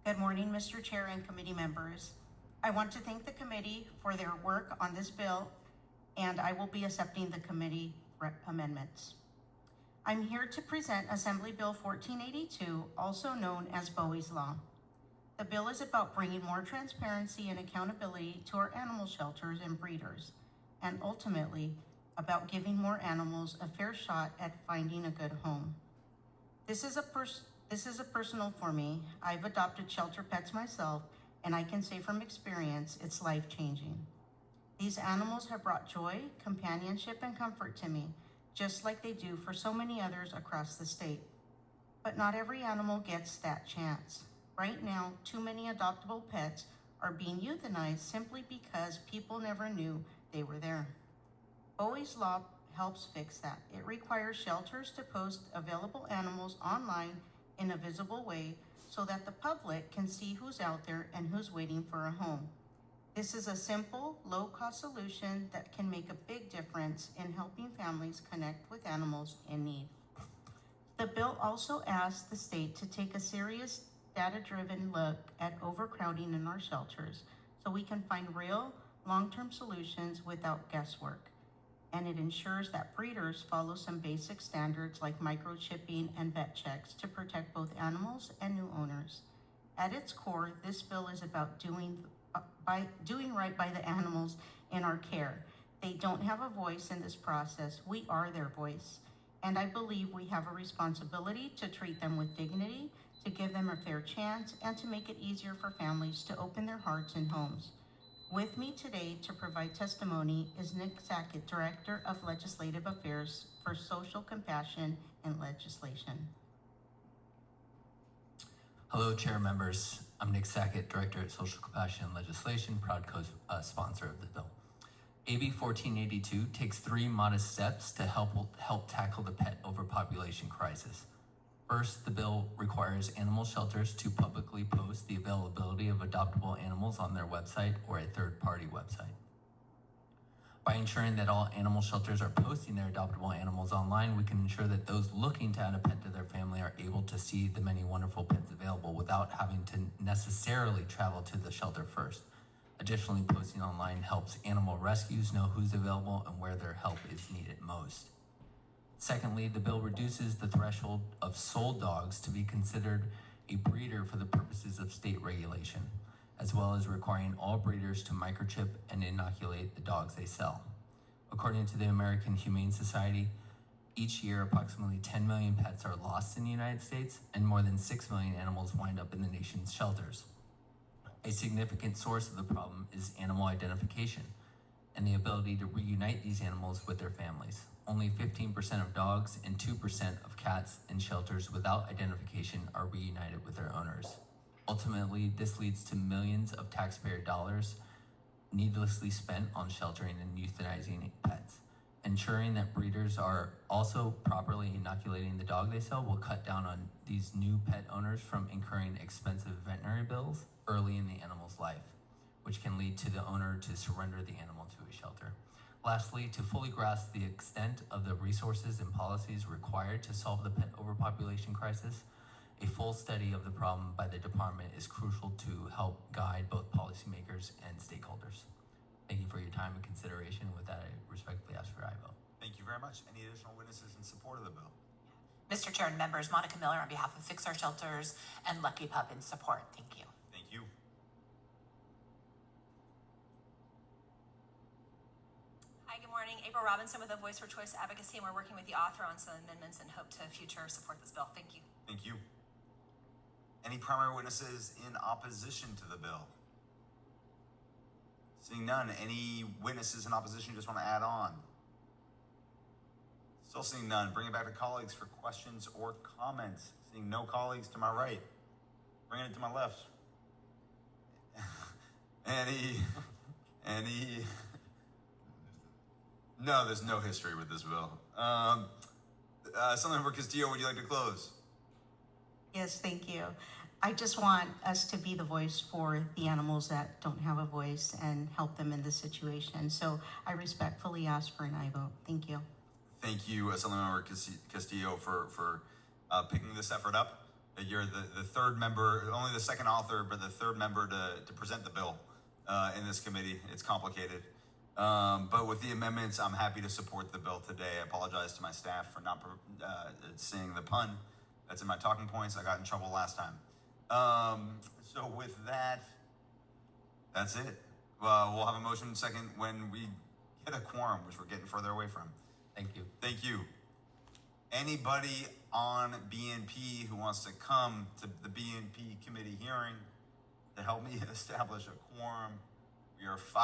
Good morning, Mr. Chair and committee members. I want to thank the committee for their work on this bill, and I will be accepting the committee amendments. I'm here to present Assembly Bill 1482, also known as Bowie's Law. The bill is about bringing more transparency and accountability to our animal shelters and breeders, and ultimately about giving more animals a fair shot at finding a good home. This is a personal for me. I've adopted shelter pets myself, and I can say from experience, it's life-changing. These animals have brought joy, companionship, and comfort to me, just like they do for so many others across the state. But not every animal gets that chance. Right now, too many adoptable pets are being euthanized simply because people never knew they were there. Bowie's Law helps fix that. It requires shelters to post available animals online in a visible way so that the public can see who's out there and who's waiting for a home. This is a simple, low-cost solution that can make a big difference in helping families connect with animals in need. The bill also asks the state to take a serious data-driven look at overcrowding in our shelters so we can find real, long-term solutions without guesswork. And it ensures that breeders follow some basic standards like microchipping and vet checks to protect both animals and new owners. At its core, this bill is about doing right by the animals in our care. They don't have a voice in this process. We are their voice. And I believe we have a responsibility to treat them with dignity, to give them a fair chance, and to make it easier for families to open their hearts and homes. With me today to provide testimony is Nick Sackett, Director of Legislative Affairs for Social Compassion and Legislation. Hello, Chair members. I'm Nick Sackett, Director at Social Compassion and Legislation, proud co-sponsor of the bill. AB 1482 takes 3 modest steps to help tackle the pet overpopulation crisis. First, the bill requires animal shelters to publicly post the availability of adoptable animals on their website or a third-party website. By ensuring that all animal shelters are posting their adoptable animals online, we can ensure that those looking to add a pet to their family are able to see the many wonderful pets available without having to necessarily travel to the shelter first. Additionally, posting online helps animal rescues know who's available and where their help is needed most. Secondly, the bill reduces the threshold of sold dogs to be considered a breeder for the purposes of state regulation, as well as requiring all breeders to microchip and inoculate the dogs they sell. According to the American Humane Society, each year approximately 10 million pets are lost in the United States, and more than 6 million animals wind up in the nation's shelters. A significant source of the problem is animal identification and the ability to reunite these animals with their families. Only 15% of dogs and 2% of cats in shelters without identification are reunited with their owners. Ultimately, this leads to millions of taxpayer dollars needlessly spent on sheltering and euthanizing pets. Ensuring that breeders are also properly inoculating the dog they sell will cut down on these new pet owners from incurring expensive veterinary bills early in the animal's life, which can lead to the owner to surrender the animal to a shelter. Lastly, to fully grasp the extent of the resources and policies required to solve the pet overpopulation crisis, a full study of the problem by the department is crucial to help guide both policymakers and stakeholders. Thank you for your time and consideration. With that, I respectfully ask for your aye vote. Thank you very much. Any additional witnesses in support of the bill? Mr. Chair and members, Monica Miller on behalf of Fix Our Shelters and Lucky Pup in support. Thank you. Thank you. Hi, good morning. April Robinson with a Voice for Choice Advocacy, and we're working with the author on some amendments and hope to future support this bill. Thank you. Thank you. Any primary witnesses in opposition to the bill? Seeing none. Any witnesses in opposition you just want to add on? Still seeing none. Bring it back to colleagues for questions or comments. Seeing no colleagues to my right. Bringing it to my left. Any? No, there's no history with this bill. Assemblymember Castillo, would you like to close? Yes, thank you. I just want us to be the voice for the animals that don't have a voice and help them in this situation. So I respectfully ask for an aye vote. Thank you. Thank you, Assemblymember Castillo, for picking this effort up. You're the third member, only the second author, but the third member to present the bill in this committee. It's complicated. But with the amendments, I'm happy to support the bill today. I apologize to my staff for not seeing the pun that's in my talking points. I got in trouble last time. So with that, that's it. We'll have a motion second when we get a quorum, which we're getting further away from. Thank you. Thank you. Anybody on BNP who wants to come to the BNP committee hearing to help me establish a quorum? We are 5